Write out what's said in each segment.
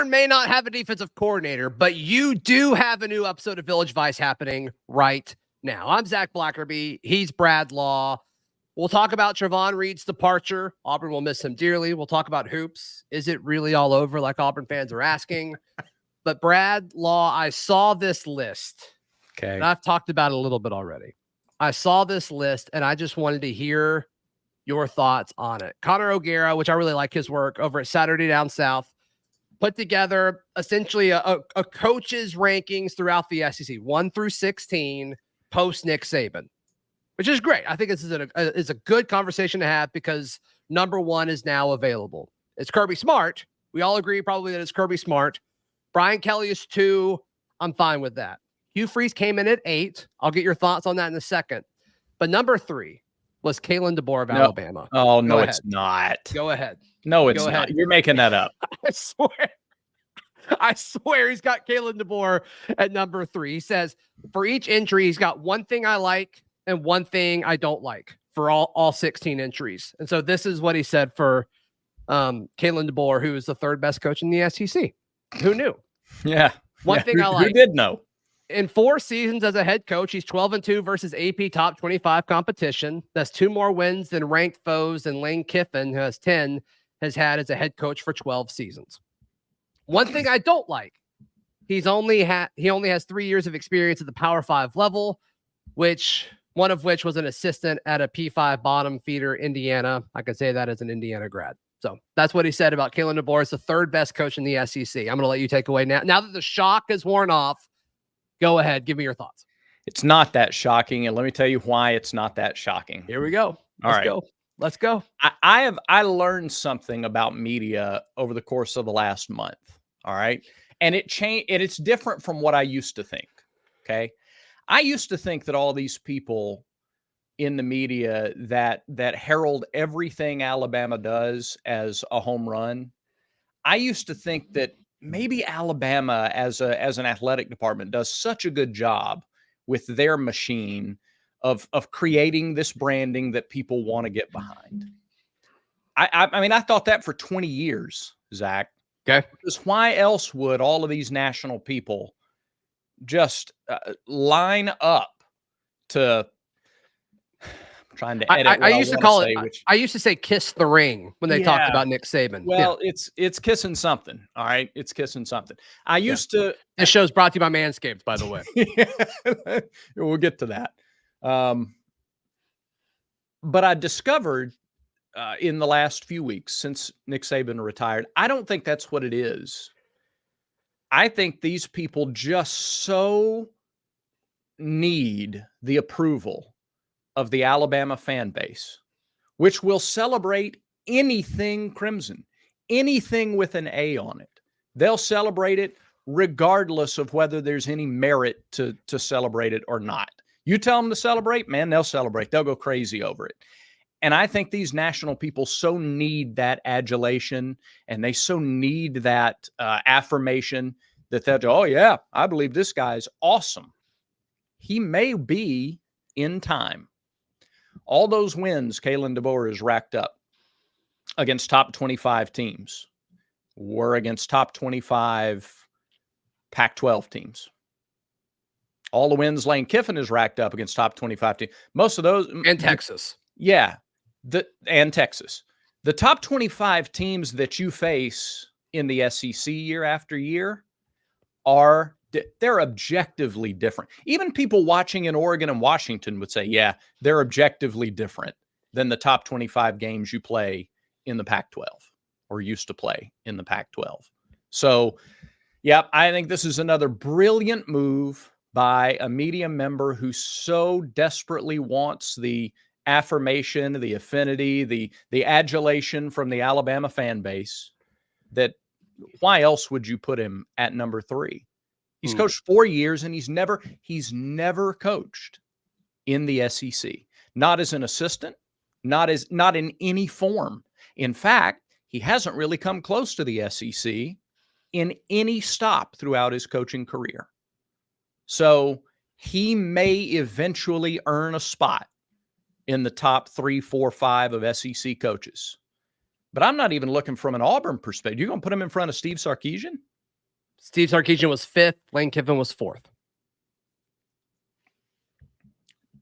Auburn may not have a defensive coordinator, but you do have a new episode of Village Vice happening right now. I'm Zach Blackerby. He's Brad Law. We'll talk about Trevon Reed's departure. Auburn will miss him dearly. We'll talk about hoops. Is it really all over, like Auburn fans are asking? But Brad Law, I saw this list. Okay. And I've talked about it a little bit already. I saw this list, and I just wanted to hear your thoughts on it. Connor O'Gara, which I really like his work over at Saturday Down South, put together essentially a coach's rankings throughout the SEC, 1 through 16, post Nick Saban, which is great. I think this is a good conversation to have because number 1 is now available. It's Kirby Smart. We all agree probably that it's Kirby Smart. Brian Kelly is 2. I'm fine with that. Hugh Freeze came in at 8. I'll get your thoughts on that in a second. But number 3 was Kalen Deboer of Alabama. Oh, no, it's not. Go ahead. No, it's not. You're making that up. I swear he's got Kalen Deboer at number 3. He says, for each entry, he's got one thing I like and one thing I don't like for all 16 entries. And so this is what he said for Kalen Deboer, who is the 3rd best coach in the SEC. Who knew? Yeah. One thing I like. Who did know? In 4 seasons as a head coach, he's 12-2 versus AP top 25 competition. That's 2 more wins than ranked foes than Lane Kiffin, who has 10, has had as a head coach for 12 seasons. One thing I don't like, he only has 3 years of experience at the Power 5 level, one of which was an assistant at a P5 bottom feeder, Indiana. I can say that as an Indiana grad. So that's what he said about Kalen Deboer. It's the 3rd best coach in the SEC. I'm going to let you take away now. Now that the shock has worn off, go ahead. Give me your thoughts. It's not that shocking. And let me tell you why it's not that shocking. Here we go. Let's go. I learned something about media over the course of the last month. All right. And it's different from what I used to think. Okay. I used to think that all these people in the media that herald everything Alabama does as a home run. I used to think that maybe Alabama as an athletic department does such a good job with their machine of creating this branding that people want to get behind. I mean, I thought that for 20 years, Zach. Okay. Because why else would all of these national people just line up to trying to edit? I used to call it. I used to say "kiss the ring" when they talked about Nick Saban. Well, it's kissing something. All right, it's kissing something. I used to. This show's brought to you by Manscaped, by the way. We'll get to that. But I discovered in the last few weeks since Nick Saban retired, I don't think that's what it is. I think these people just so need the approval of the Alabama fan base, which will celebrate anything Crimson, anything with an A on it. They'll celebrate it regardless of whether there's any merit to celebrate it or not. You tell them to celebrate, man, they'll celebrate. They'll go crazy over it. And I think these national people so need that adulation, and they so need that affirmation that they'll go, oh, yeah, I believe this guy's awesome. He may be in time. All those wins Kalen Deboer has racked up against top 25 teams were against top 25 Pac-12 teams. All the wins Lane Kiffin has racked up against top 25 teams. Most of those. And Texas. Yeah. And Texas. The top 25 teams that you face in the SEC year after year they're objectively different. Even people watching in Oregon and Washington would say, yeah, they're objectively different than the top 25 games you play in the Pac-12 or used to play in the Pac-12. So, yeah, I think this is another brilliant move by a media member who so desperately wants the affirmation, the affinity, the adulation from the Alabama fan base that why else would you put him at number 3? He's coached 4 years and he's never coached in the SEC. Not as an assistant, not in any form. In fact, he hasn't really come close to the SEC in any stop throughout his coaching career. So he may eventually earn a spot in the top 3, 4, 5 of SEC coaches. But I'm not even looking from an Auburn perspective. You're going to put him in front of Steve Sarkisian? Steve Sarkisian was 5th. Lane Kiffin was 4th.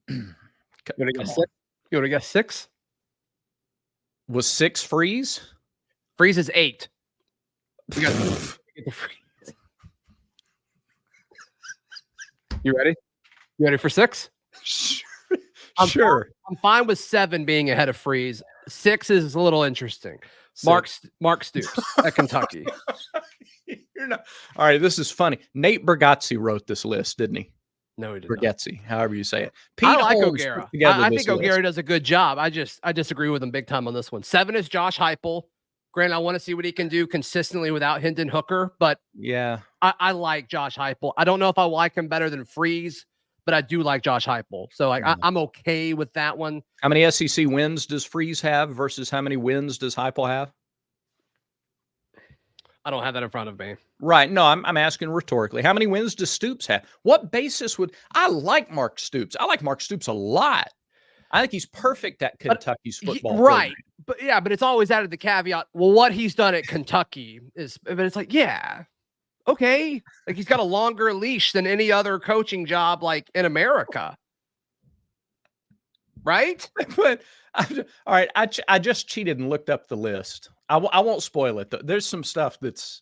You want to guess 6? Was 6 Freeze? Freeze is 8. We got the Freeze. You ready? You ready for 6? Sure. I'm fine with 7 being ahead of Freeze. 6 is a little interesting. Mark Stoops at Kentucky. All right, this is funny. Nate Bargatze wrote this list, didn't he? No, he did Bargatze, however you say it. I like O'Gara. I think O'Gara does a good job. I disagree with him big time on this one. 7 is Josh Heupel. Granted, I want to see what he can do consistently without Hendon Hooker, but yeah, I like Josh Heupel. I don't know if I like him better than Freeze, but I do like Josh Heupel. So I'm okay with that one. How many SEC wins does Freeze have versus how many wins does Heupel have? I don't have that in front of me. Right. No, I'm asking rhetorically. How many wins does Stoops have? What basis would I like Mark Stoops? I like Mark Stoops a lot. I think he's perfect at Kentucky's football. Right. Program. But it's always added the caveat. Well, what he's done at Kentucky is, but it's like, yeah, okay. Like he's got a longer leash than any other coaching job like in America. Right. But all right. I just cheated and looked up the list. I won't spoil it though. There's some stuff that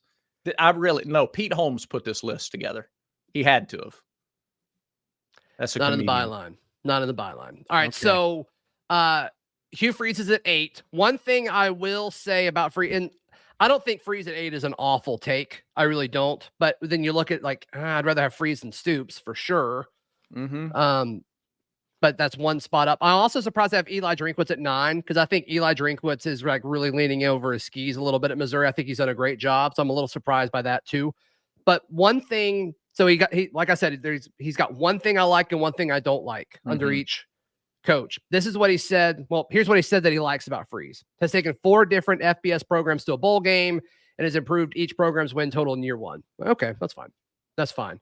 I really no. Pete Holmes put this list together. He had to have. That's not in the byline. Not in the byline. All right. Okay. So Hugh Freeze is at 8. One thing I will say about Freeze, and I don't think Freeze at 8 is an awful take. I really don't. But then you look at like I'd rather have Freeze than Stoops for sure. Mm-hmm. But that's one spot up. I'm also surprised to have Eli Drinkwitz at 9 because I think Eli Drinkwitz is like really leaning over his skis a little bit at Missouri. I think he's done a great job, so I'm a little surprised by that too. But one thing, so like I said, he's got one thing I like and one thing I don't like under each coach. This is what he said. Well, here's what he said that he likes about Freeze. Has taken 4 different FBS programs to a bowl game and has improved each program's win total in year 1. Okay, that's fine. That's fine.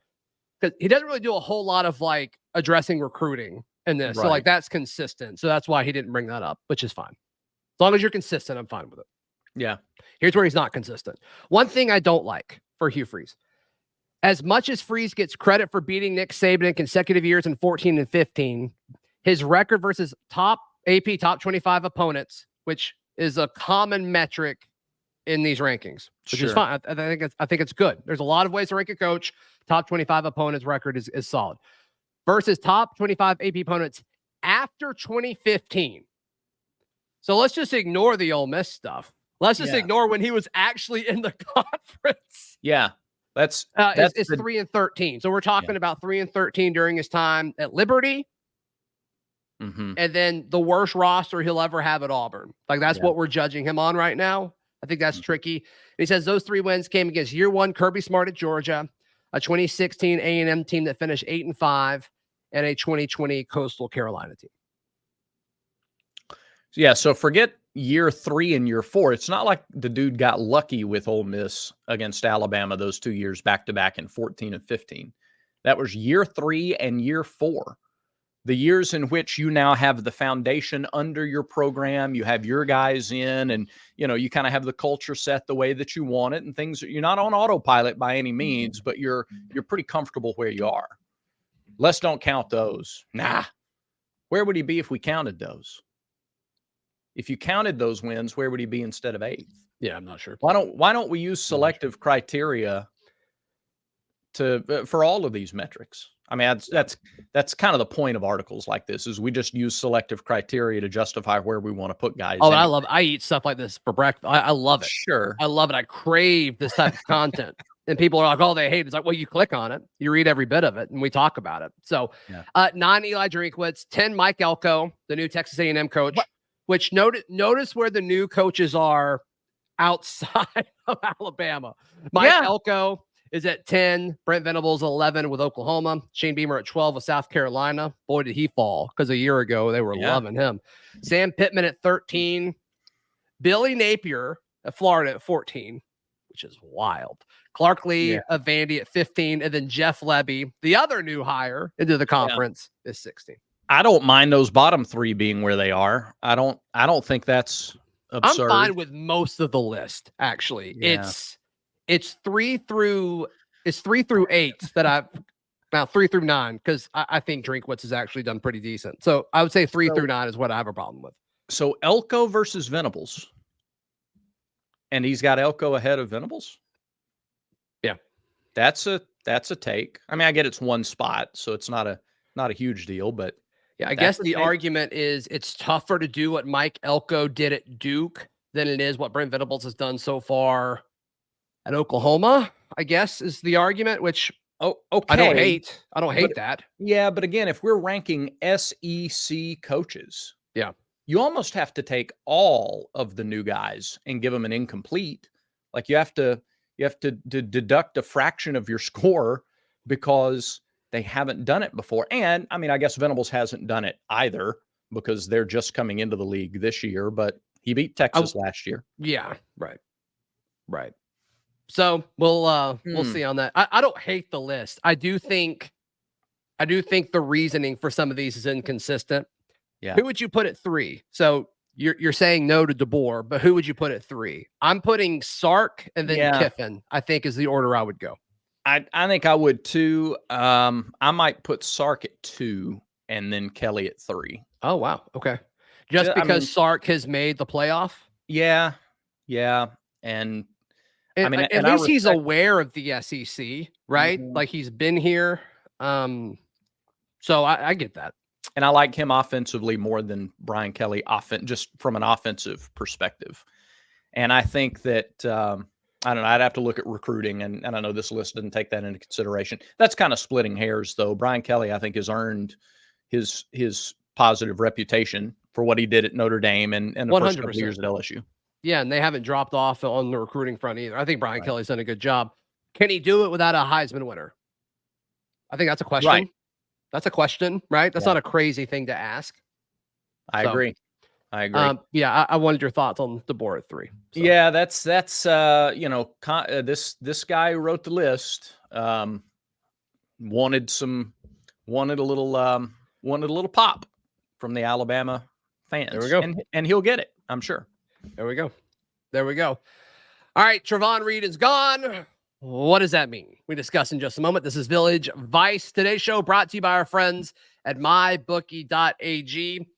Because he doesn't really do a whole lot of like addressing recruiting in this. Right. So like that's consistent. So that's why he didn't bring that up, which is fine. As long as you're consistent, I'm fine with it. Yeah. Here's where he's not consistent. One thing I don't like for Hugh Freeze. As much as Freeze gets credit for beating Nick Saban in consecutive years in 14 and 15, his record versus top 25 opponents, which is a common metric in these rankings, which is fine. I think it's good. There's a lot of ways to rank a coach. Top 25 opponents record is solid. Versus top 25 AP opponents after 2015. So let's just ignore the Ole Miss stuff. Let's just ignore when he was actually in the conference. Yeah, that's it's 3 and 13. So we're talking about 3 and 13 during his time at Liberty, and then the worst roster he'll ever have at Auburn. Like that's what we're judging him on right now. I think that's tricky. And he says those 3 wins came against year 1 Kirby Smart at Georgia, a 2016 A&M team that finished 8-5, and a 2020 Coastal Carolina team. Yeah, so forget year 3 and year 4. It's not like the dude got lucky with Ole Miss against Alabama those 2 years back-to-back in 14 and 15. That was year 3 and year 4. The years in which you now have the foundation under your program, you have your guys in, and you kind of have the culture set the way that you want it, and things. You're not on autopilot by any means, but you're pretty comfortable where you are. Let's don't count those. Nah. Where would he be if we counted those? If you counted those wins, where would he be instead of 8th? Yeah, I'm not sure. Why don't we use selective criteria for all of these metrics? I mean, that's kind of the point of articles like this is we just use selective criteria to justify where we want to put guys. Oh, anyway. I eat stuff like this for breakfast. I love it. Sure. I love it. I crave this type of content. And people are like, oh, they hate it. It's like, well, you click on it, you read every bit of it, and we talk about it. So 9 Eli Drinkwitz, 10 Mike Elko, the new Texas A&M coach, which notice where the new coaches are outside of Alabama. Mike Elko is at 10. Brent Venables 11 with Oklahoma. Shane Beamer at 12 with South Carolina. Boy, did he fall, because a year ago they were loving him. Sam Pittman at 13. Billy Napier at Florida at 14, which is wild. Clark Lee of Vandy at 15. And then Jeff Lebby, the other new hire into the conference, is 16. I don't mind those bottom 3 being where they are. I don't think that's absurd. I'm fine with most of the list, actually. Yeah. It's 3 through It's 3 through 8 that I've now 3 through 9 because I think Drinkwitz has actually done pretty decent. So I would say 3 through 9 is what I have a problem with. So Elko versus Venables, and he's got Elko ahead of Venables. Yeah, that's a take. I mean, I get it's one spot, so it's not a huge deal, but yeah, I guess the argument is it's tougher to do what Mike Elko did at Duke than it is what Brent Venables has done so far at Oklahoma, I guess is the argument, which okay. I don't hate that. Yeah, but again, if we're ranking SEC coaches, yeah, you almost have to take all of the new guys and give them an incomplete. Like you have to deduct a fraction of your score because they haven't done it before. And I mean, I guess Venables hasn't done it either because they're just coming into the league this year, but he beat Texas last year. Yeah, right. So we'll see on that. I don't hate the list. I do think the reasoning for some of these is inconsistent. Yeah. Who would you put at 3? So you're saying no to Deboer, but who would you put at 3? I'm putting Sark and then Kiffin, I think is the order I would go. I think I would too. I might put Sark at 2 and then Kelly at 3. Oh, wow. Okay. Just because Sark has made the playoff? Yeah. And I mean, at least he's aware of the SEC, right? Mm-hmm. Like he's been here. So I get that. And I like him offensively more than Brian Kelly, just from an offensive perspective. And I think that, I don't know, I'd have to look at recruiting, and I know this list didn't take that into consideration. That's kind of splitting hairs, though. Brian Kelly, I think, has earned his positive reputation for what he did at Notre Dame and the 100%. First couple of years at LSU. Yeah, and they haven't dropped off on the recruiting front either. I think Brian Kelly's done a good job. Can he do it without a Heisman winner? I think that's a question. Right. That's a question, right? That's not a crazy thing to ask. I agree. Yeah, I wanted your thoughts on Deboer at 3. So. Yeah, that's this guy who wrote the list wanted a little pop from the Alabama fans. There we go. And he'll get it, I'm sure. There we go. All right, Trevon Reed is gone. What does that mean? We discuss in just a moment. This is Village Vice. Today's show brought to you by our friends at mybookie.ag.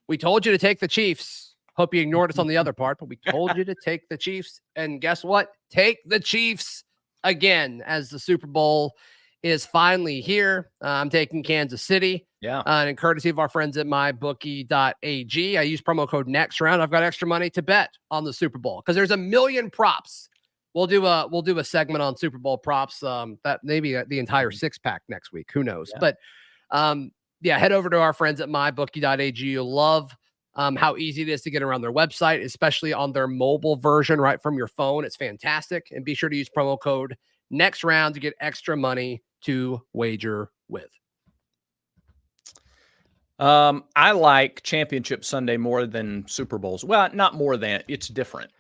We told you to take the Chiefs. Hope you ignored us on the other part, but we told you to take the Chiefs. And guess what? Take the Chiefs again as the Super Bowl is finally here. I'm taking Kansas City. Yeah. And courtesy of our friends at mybookie.ag. I use promo code next round. I've got extra money to bet on the Super Bowl because there's a million props. We'll do a segment on Super Bowl props. That maybe the entire 6-pack next week. Who knows? Yeah. But head over to our friends at mybookie.ag. You'll love how easy it is to get around their website, especially on their mobile version, right from your phone. It's fantastic. And be sure to use promo code next round to get extra money to wager with. I like Championship Sunday more than Super Bowls. Well, not more than. It's different.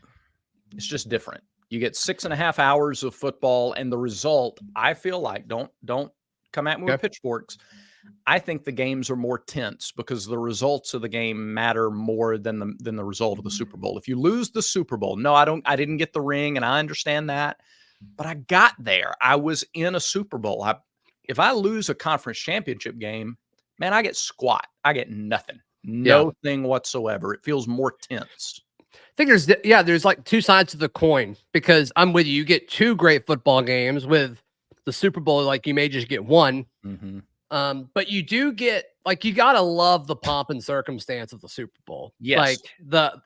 It's just different. You get 6.5 hours of football, and the result, I feel like, don't come at me with pitchforks. I think the games are more tense because the results of the game matter more than the result of the Super Bowl. If you lose the Super Bowl, I didn't get the ring, and I understand that, but I got there. I was in a Super Bowl. If I lose a conference championship game, man, I get squat. I get nothing. Nothing whatsoever. It feels more tense. I think there's like two sides to the coin because I'm with you. You get 2 great football games. With the Super Bowl, like you may just get 1. Mm-hmm. But you do get, like, you gotta love the pomp and circumstance of the Super Bowl. Yes. Like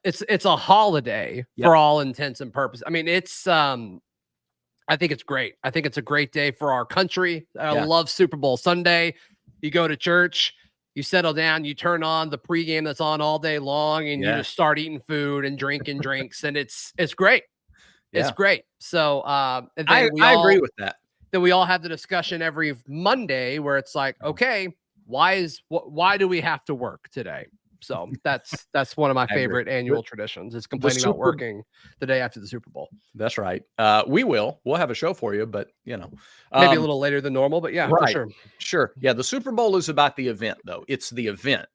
it's a holiday for all intents and purposes. I mean, it's I think it's great. I think it's a great day for our country. I love Super Bowl Sunday. You go to church, you settle down, you turn on the pregame that's on all day long, and you just start eating food and drinking drinks, and it's great. It's great. So I agree with that. Then we all have the discussion every Monday where it's like, okay, why do we have to work today? So that's one of my favorite annual traditions. Is complaining about working the day after the Super Bowl. That's right. We'll have a show for you, but maybe a little later than normal, but for sure. Sure. Yeah. The Super Bowl is about the event, though. It's the event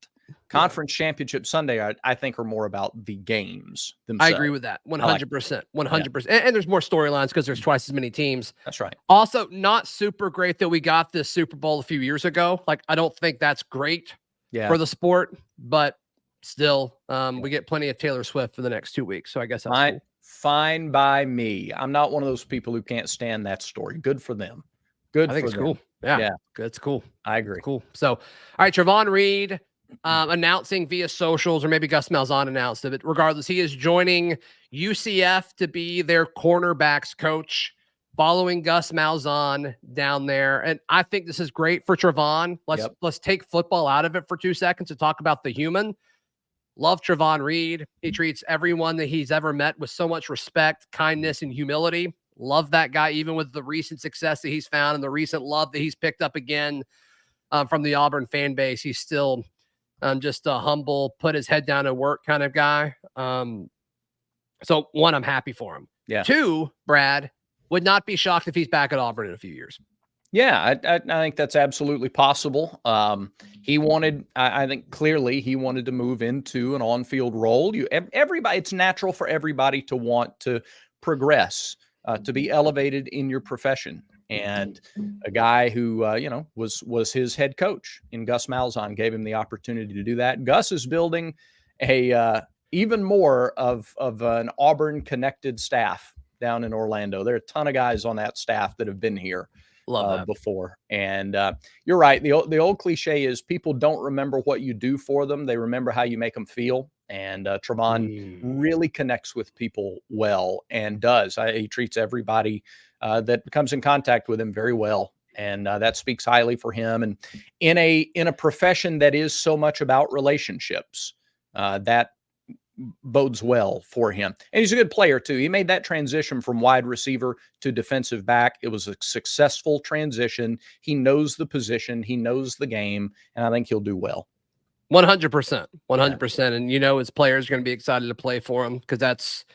Conference Championship Sunday, I think, are more about the games I themselves. agree with that. 100%. 100%. Yeah. And there's more storylines because there's twice as many teams. That's right. Also, not super great that we got this Super Bowl a few years ago. Like, I don't think that's great for the sport, but still, we get plenty of Taylor Swift for the next 2 weeks. So I guess that's cool. Fine by me. I'm not one of those people who can't stand that story. Good for them. Good I think for it's them. cool. Yeah. It's cool. I agree. It's cool. So, all right, Trevon Reed announcing via socials, or maybe Gus Malzahn announced it. Regardless, he is joining UCF to be their cornerbacks coach, following Gus Malzahn down there. And I think this is great for Trevon. Let's take football out of it for 2 seconds and talk about the human. Love Trevon Reed. He treats everyone that he's ever met with so much respect, kindness, and humility. Love that guy, even with the recent success that he's found and the recent love that he's picked up again from the Auburn fan base. He's still just a humble, put his head down and work kind of guy. So one, I'm happy for him. Yeah. Two, Brad, would not be shocked if he's back at Auburn in a few years. Yeah, I think that's absolutely possible. He wanted, I think clearly he wanted to move into an on-field role. Everybody, it's natural for everybody to want to progress, to be elevated in your profession. And a guy who, was his head coach in Gus Malzahn gave him the opportunity to do that. Gus is building even more of an Auburn-connected staff down in Orlando. There are a ton of guys on that staff that have been here before. And you're right. The old cliche is people don't remember what you do for them. They remember how you make them feel. And Trevon really connects with people well and does. He treats everybody that comes in contact with him very well. And that speaks highly for him. And in a profession that is so much about relationships, that bodes well for him. And he's a good player too. He made that transition from wide receiver to defensive back. It was a successful transition. He knows the position. He knows the game. And I think he'll do well. 100%. 100%. And, his players are going to be excited to play for him because that's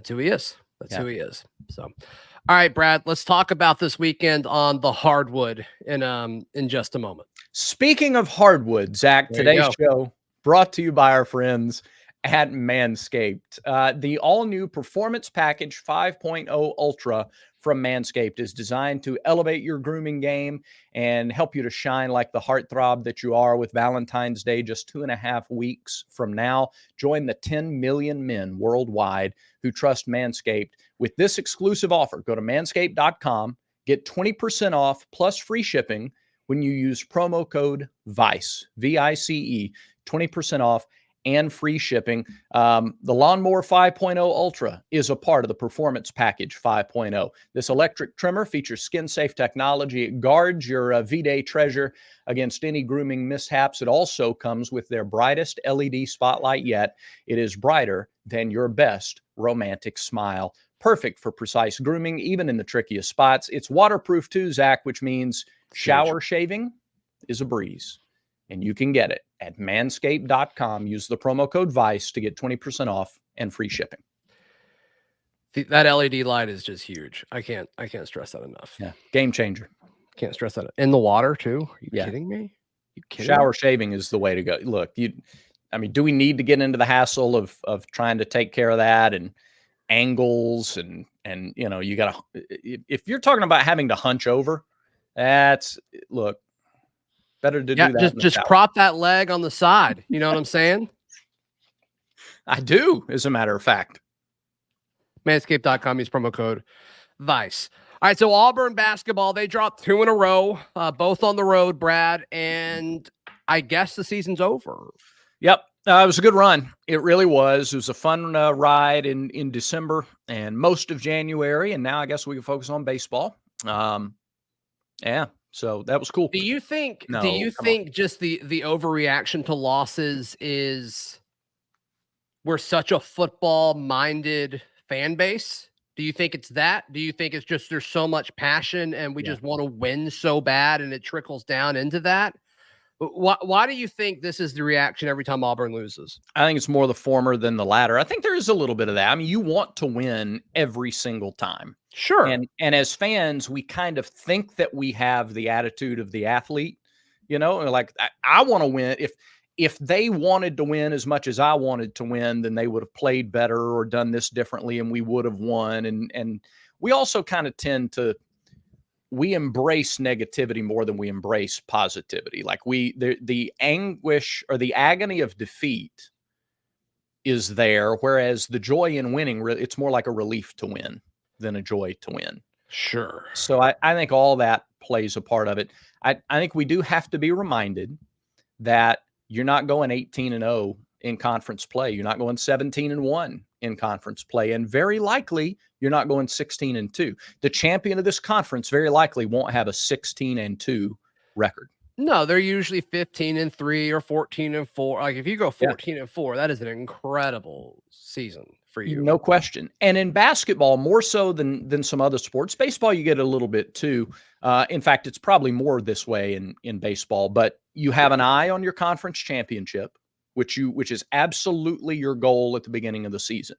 who he is. That's who he is. So, all right, Brad, let's talk about this weekend on the hardwood in just a moment. Speaking of hardwood, Zach, today's show brought to you by our friends at Manscaped. The all-new Performance Package 5.0 Ultra from Manscaped is designed to elevate your grooming game and help you to shine like the heartthrob that you are with Valentine's Day just 2.5 weeks from now. Join the 10 million men worldwide who trust Manscaped with this exclusive offer. Go to manscaped.com, get 20% off plus free shipping when you use promo code VICE, V-I-C-E, 20% off and free shipping. The Lawnmower 5.0 Ultra is a part of the Performance Package 5.0. This electric trimmer features skin-safe technology. It guards your V-Day treasure against any grooming mishaps. It also comes with their brightest LED spotlight yet. It is brighter than your best romantic smile. Perfect for precise grooming, even in the trickiest spots. It's waterproof too, Zach, which means shower shaving is a breeze. And you can get it at manscaped.com. Use the promo code VICE to get 20% off and free shipping. That LED light is just huge. I can't stress that enough. Yeah. Game changer. Can't stress that. In the water too? Are you kidding me? Shower shaving is the way to go. Look, do we need to get into the hassle of trying to take care of that and angles and you got to, if you're talking about having to hunch over, better to do that. Just prop that leg on the side. You know what I'm saying? I do, as a matter of fact. Manscaped.com, use promo code VICE. All right, so Auburn basketball, they dropped 2 in a row, both on the road, Brad, and I guess the season's over. Yep. It was a good run. It really was. It was a fun ride in December and most of January, and now I guess we can focus on baseball. Yeah. So that was cool. Do you think just the overreaction to losses is we're such a football minded fan base? Do you think it's that? Do you think it's just there's so much passion and we just want to win so bad and it trickles down into that? Why do you think this is the reaction every time Auburn loses? I think it's more the former than the latter. I think there is a little bit of that. I mean, you want to win every single time. Sure. And as fans, we kind of think that we have the attitude of the athlete, like I want to win. if they wanted to win as much as I wanted to win, then they would have played better or done this differently, and we would have won. And we also kind of tend to we embrace negativity more than we embrace positivity. Like the anguish or the agony of defeat is there, whereas the joy in winning, it's more like a relief to win than a joy to win. Sure. So I think all that plays a part of it. I think we do have to be reminded that you're not going 18-0 in conference play. You're not going 17-1 in conference play. And very likely you're not going 16-2. The champion of this conference very likely won't have a 16-2 record. No, they're usually 15-3 or 14-4. Like if you go 14-4, that is an incredible season for you. No question. And in basketball, more so than some other sports, baseball, you get a little bit too. In fact, it's probably more this way in baseball, but you have an eye on your conference championship, which is absolutely your goal at the beginning of the season,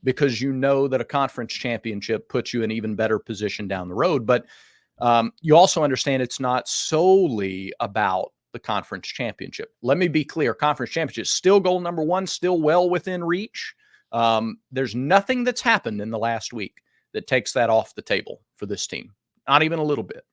because you know that a conference championship puts you in even better position down the road. But you also understand it's not solely about the conference championship. Let me be clear. Conference championship is still goal number one, still well within reach. There's nothing that's happened in the last week that takes that off the table for this team. Not even a little bit.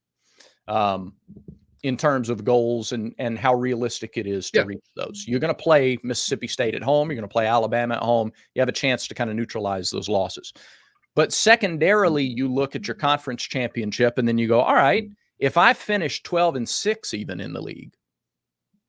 In terms of goals and how realistic it is to reach those. You're going to play Mississippi State at home. You're going to play Alabama at home. You have a chance to kind of neutralize those losses. But secondarily, you look at your conference championship and then you go, all right, if I finish 12-6 even in the league,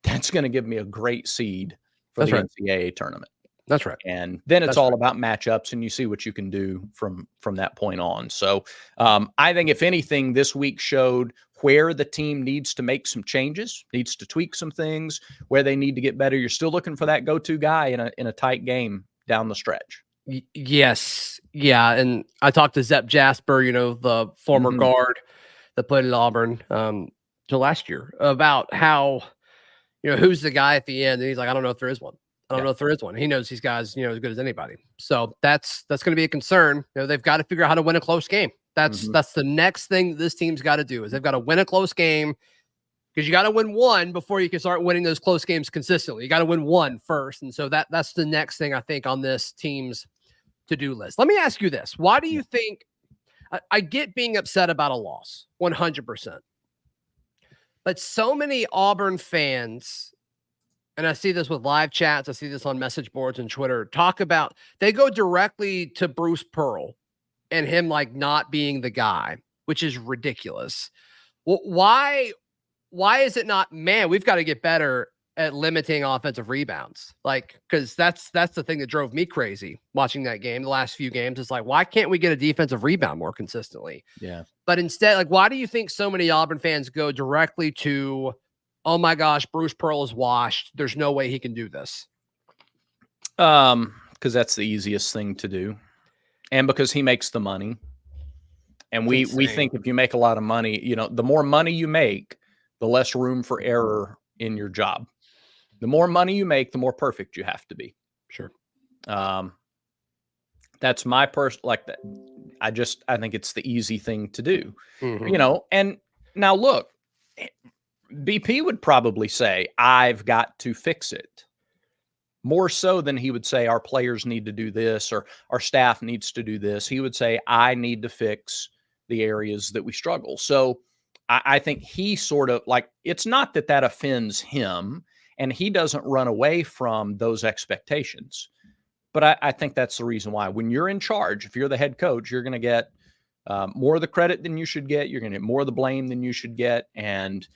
that's going to give me a great seed for the NCAA tournament. That's right. And then it's all about matchups, and you see what you can do from that point on. So I think if anything, this week showed where the team needs to make some changes, needs to tweak some things, where they need to get better. You're still looking for that go-to guy in a tight game down the stretch. Yes. Yeah. And I talked to Zep Jasper, the former guard that played at Auburn last year, about how, who's the guy at the end. And he's like, I don't know if there is one. I don't know if there is one. He knows these guys, as good as anybody. So that's going to be a concern. They've got to figure out how to win a close game. That's the next thing this team's got to do is they've got to win a close game, because you got to win one before you can start winning those close games consistently. You got to win one first. And so that's the next thing I think on this team's to-do list. Let me ask you this. Why do you think I get being upset about a loss 100%, but so many Auburn fans, and I see this with live chats, I see this on message boards and Twitter, they go directly to Bruce Pearl and him like not being the guy, which is ridiculous. Well, why is it not, man, we've got to get better at limiting offensive rebounds? Like, because that's the thing that drove me crazy watching that game, the last few games. It's like, why can't we get a defensive rebound more consistently? Yeah. But instead, like, why do you think so many Auburn fans go directly to, oh my gosh, Bruce Pearl is washed, there's no way he can do this? Because that's the easiest thing to do. And because he makes the money. And we think if you make a lot of money, the more money you make, the less room for error in your job. The more money you make, the more perfect you have to be. Sure. That's my like that. I think it's the easy thing to do, and now look, BP would probably say, I've got to fix it, more so than he would say our players need to do this or our staff needs to do this. He would say, I need to fix the areas that we struggle. So I think he sort of like, it's not that offends him and he doesn't run away from those expectations. But I think that's the reason why when you're in charge, if you're the head coach, you're going to get more of the credit than you should get. You're going to get more of the blame than you should get. And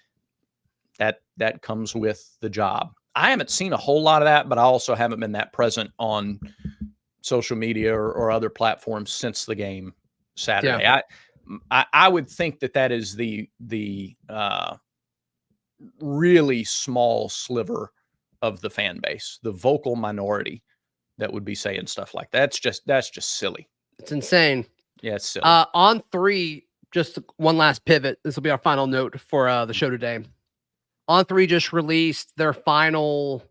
that comes with the job. I haven't seen a whole lot of that, but I also haven't been that present on social media or other platforms since the game Saturday. Yeah. I would think that is the really small sliver of the fan base, the vocal minority that would be saying stuff like that. That's just silly. It's insane. Yeah, it's silly. On three, just one last pivot. This will be our final note for the show today. On three just released their final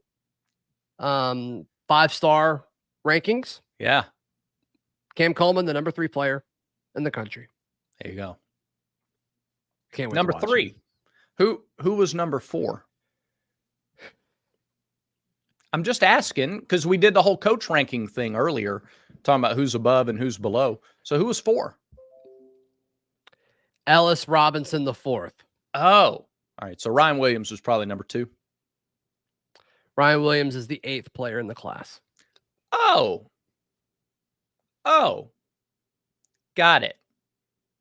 5-star rankings. Yeah. Cam Coleman, the number 3 player in the country. There you go. Can't wait. Number 3. Who was number 4? I'm just asking because we did the whole coach ranking thing earlier, talking about who's above and who's below. So who was 4? Ellis Robinson the fourth. Oh, all right. So Ryan Williams was probably number 2. Ryan Williams is the 8th player in the class. Oh, got it.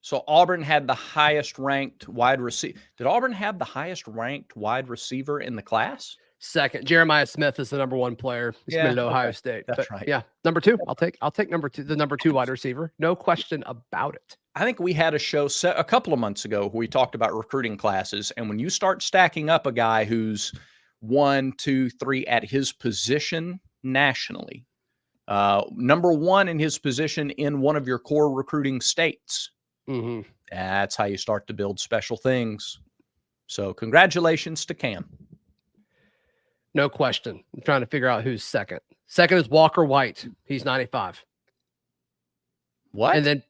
So Auburn had the highest ranked wide receiver. Did Auburn have the highest ranked wide receiver in the class? Second, Jeremiah Smith is the number 1 player. He's committed to Ohio State. That's right. Yeah, number 2. I'll take number 2, the number 2 wide receiver. No question about it. I think we had a show a couple of months ago where we talked about recruiting classes, and when you start stacking up a guy who's 1, 2, 3 at his position nationally, number 1 in his position in one of your core recruiting states. Mm-hmm. That's how you start to build special things. So congratulations to Cam. No question. I'm trying to figure out who's second. Second is Walker White. He's 95. What? And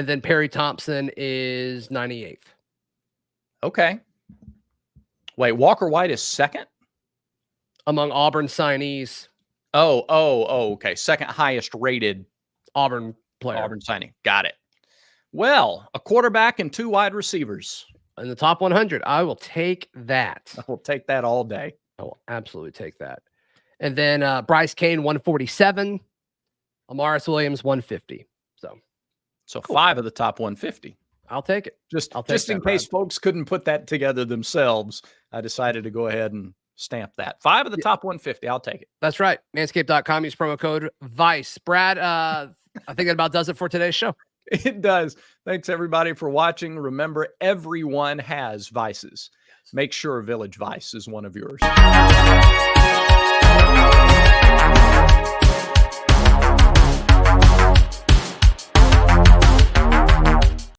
then Perry Thompson is 98th. Okay. Wait, Walker White is second? Among Auburn signees. Oh, okay. Second highest rated Auburn player. Auburn signing. Got it. Well, a quarterback and 2 wide receivers. In the top 100. I will take that. I will take that all day. I will absolutely take that. And then Bryce Kane, 147. Amaris Williams, 150. So 5 of the top 150. I'll take it. Just in case folks couldn't put that together themselves, I decided to go ahead and stamp that. 5 of the top 150. I'll take it. That's right. Manscaped.com. Use promo code VICE. Brad, I think that about does it for today's show. It does. Thanks, everybody, for watching. Remember, everyone has vices. Make sure Village Vice is one of yours.